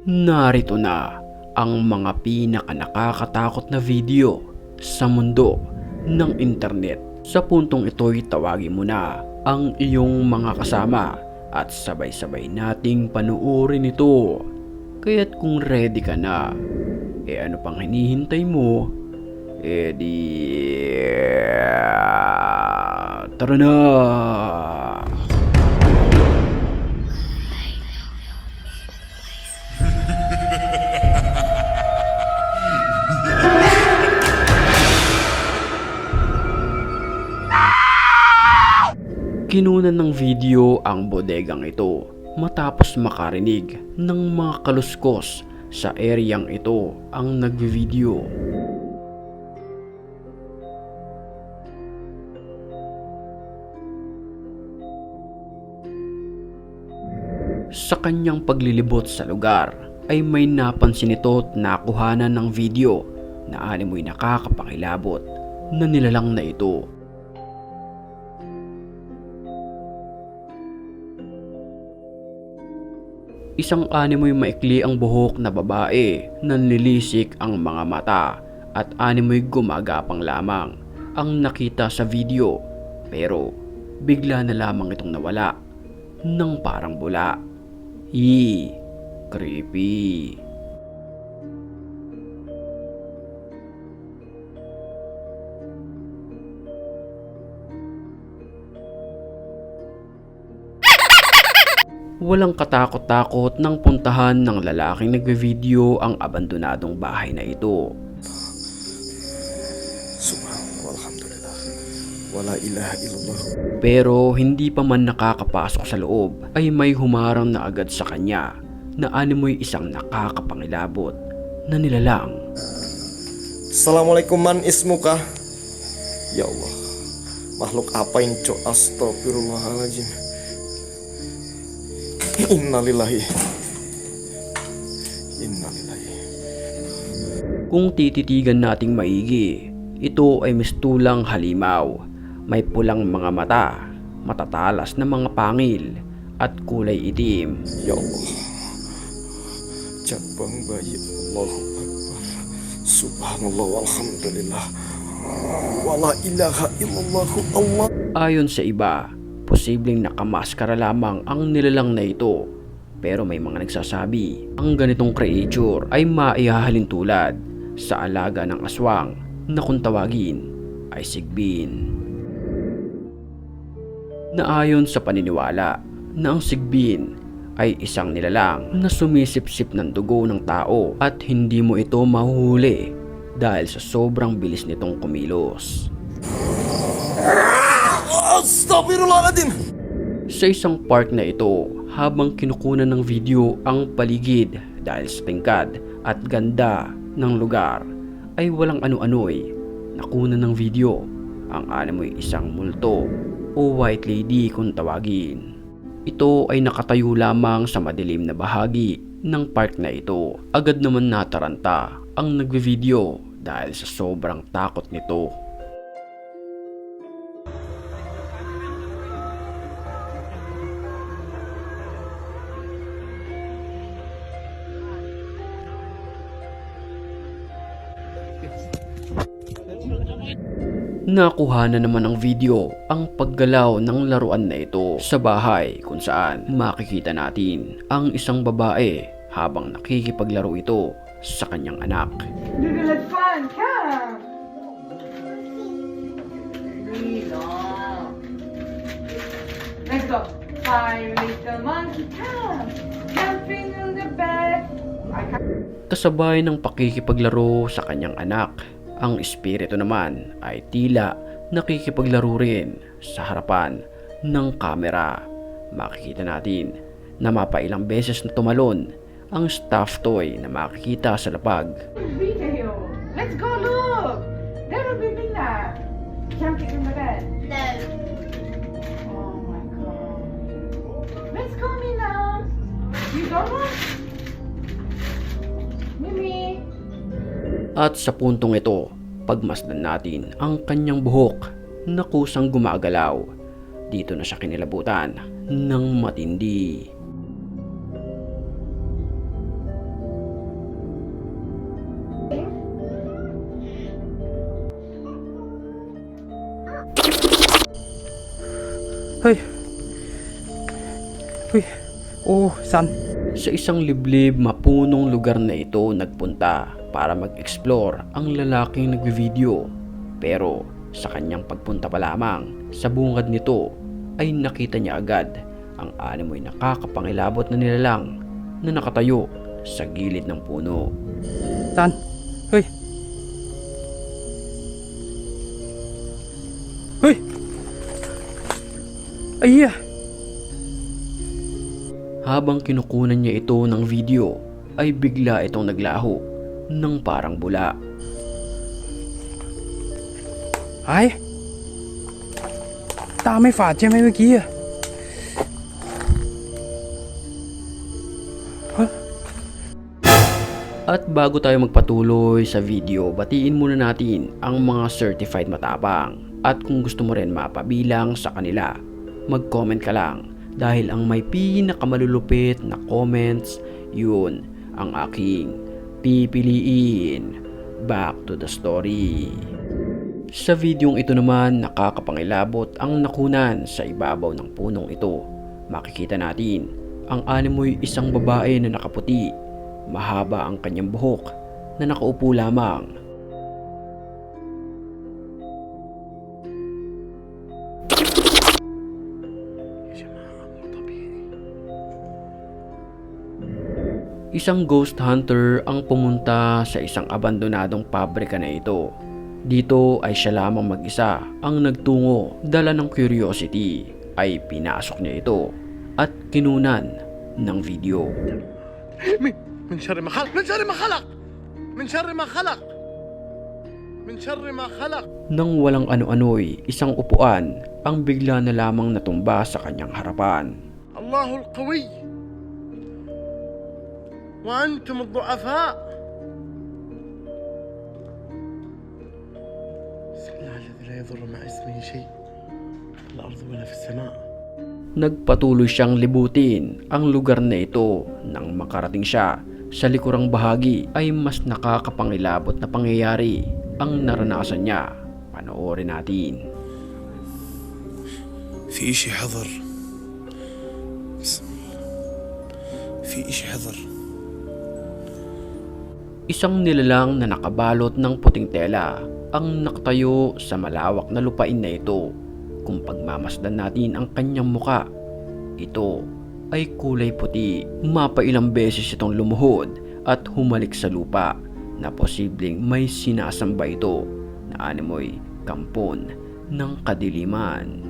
Narito na ang mga pinakanakakatakot na video sa mundo ng internet. Sa puntong ito'y tawagin mo na ang iyong mga kasama at sabay-sabay nating panuorin ito. Kaya't kung ready ka na, ano pang hinihintay mo? Tara na! Kinunan ng video ang bodegang ito matapos makarinig ng mga kaluskos sa ereyang ito ang nagvideo. Sa kanyang paglilibot sa lugar ay may napansin ito at nakuhanan ng video na animoy nakakapangilabot na nilalang na ito. Isang animoy maikli ang buhok na babae, nanlilisik ang mga mata at animoy gumagapang lamang ang nakita sa video, pero bigla na lamang itong nawala ng parang bula. Creepy. Walang katakot-takot nang puntahan ng lalaking nagbe-video ang abandonadong bahay na ito. Subhanallah, alhamdulillah, wala ilaha illallah. Pero hindi pa man nakakapasok sa loob ay may humarang na agad sa kanya na animoy isang nakakapangilabot na nilalang. Assalamualaikum, man ismuka? Ya Allah, makhluk apa ini cok? Astagfirullahaladzim. Innalillahi. Kung tititigan nating maigi, ito ay mistulang halimaw. May pulang mga mata, matatalas na mga pangil, at kulay itim. Ya Allah, cabang bayi, Allahu Akbar, Subhanallah, alhamdulillah, wala ilaha illallah, Allah. Ayon sa iba, posibleng nakamaskara lamang ang nilalang na ito. Pero may mga nagsasabi, ang ganitong creature ay maihahalin tulad sa alaga ng aswang na kung tawagin ay sigbin. Naayon sa paniniwala na ang sigbin ay isang nilalang na sumisipsip ng dugo ng tao at hindi mo ito mahuhuli dahil sa sobrang bilis nitong kumilos. Astaghfirullahaladzim. Sa isang park na ito, habang kinukunan ng video ang paligid dahil sa tingkad at ganda ng lugar, ay walang ano-ano'y nakunan ng video ang animoy isang multo o white lady kung tawagin. Ito ay nakatayo lamang sa madilim na bahagi ng park na ito. Agad naman nataranta ang nagvi-video dahil sa sobrang takot nito. Nakuha na naman ng video ang paggalaw ng laruan na ito sa bahay kung saan makikita natin ang isang babae habang nakikipaglaro ito sa kanyang anak. Little have fun, come! Lilo. Let's go. Fire little monkey, come! Jumping on the bed. Kasabay ng pakikipaglaro sa kanyang anak, ang espiritu naman ay tila nakikipaglaro rin sa harapan ng kamera. Makikita natin na mapailang beses na tumalon ang stuffed toy na makikita sa lapag. Video. Let's go look! There will be Mila. Jumping on the bed. No. Oh my god. Let's go, Mila. You don't want? Mimi. At sa puntong ito, pagmasdan natin ang kanyang buhok na kusang gumagalaw. Dito na siya kinilabutan ng matindi. Hoy. Hoy. Oh, san? Sa isang liblib mapunong lugar na ito nagpunta para mag-explore ang lalaking nagvi-video. Pero sa kanyang pagpunta pa lamang sa bungad nito ay nakita niya agad ang animoy nakakapangilabot na nilalang na nakatayo sa gilid ng puno. San? Hoy. Hoy. Ay. Habang kinukunan niya ito ng video ay bigla itong naglaho ng parang bula. Ej. Der er med far til mig med gear. At bago tayo magpatuloy sa video, batiin muna natin ang mga certified matapang. At kung gusto mo rin mapabilang sa kanila, mag-comment ka lang dahil ang may pinakamalulupit na comments, yun ang aking pipiliin. Back to the story. Sa videong ito naman, nakakapangilabot ang nakunan sa ibabaw ng punong ito. Makikita natin ang animoy isang babae na nakaputi. Mahaba ang kanyang buhok na nakaupo lamang. Isang ghost hunter ang pumunta sa isang abandonadong pabrika na ito. Dito ay siya lamang mag-isa ang nagtungo. Dala ng curiosity ay pinasok niya ito at kinunan ng video. من شر ما خلق من شر ما خلق من شر ما خلق من شر ما خلق. Nang walang ano-ano'y isang upuan ang bigla na lamang natumba sa kanyang harapan. الله القوي وأنتم الضعفاء. بسم الله الذي لا يضر مع اسمه شيء في الأرض ولا في السماء. Nagpatuloy siyang libutin ang lugar na ito. Nang makarating siya sa likurang bahagi ay mas nakakapangilabot na pangyayari ang naranasan niya. Panoorin natin. في إشي حضر بسم الله في إشي حضر. Isang nilalang na nakabalot ng puting tela ang nakatayo sa malawak na lupain na ito. Kung pagmamasdan natin ang kanyang muka, ito ay kulay puti. Mapailang beses itong lumuhod at humalik sa lupa na posibleng may sinasamba ito na animoy kampon ng kadiliman.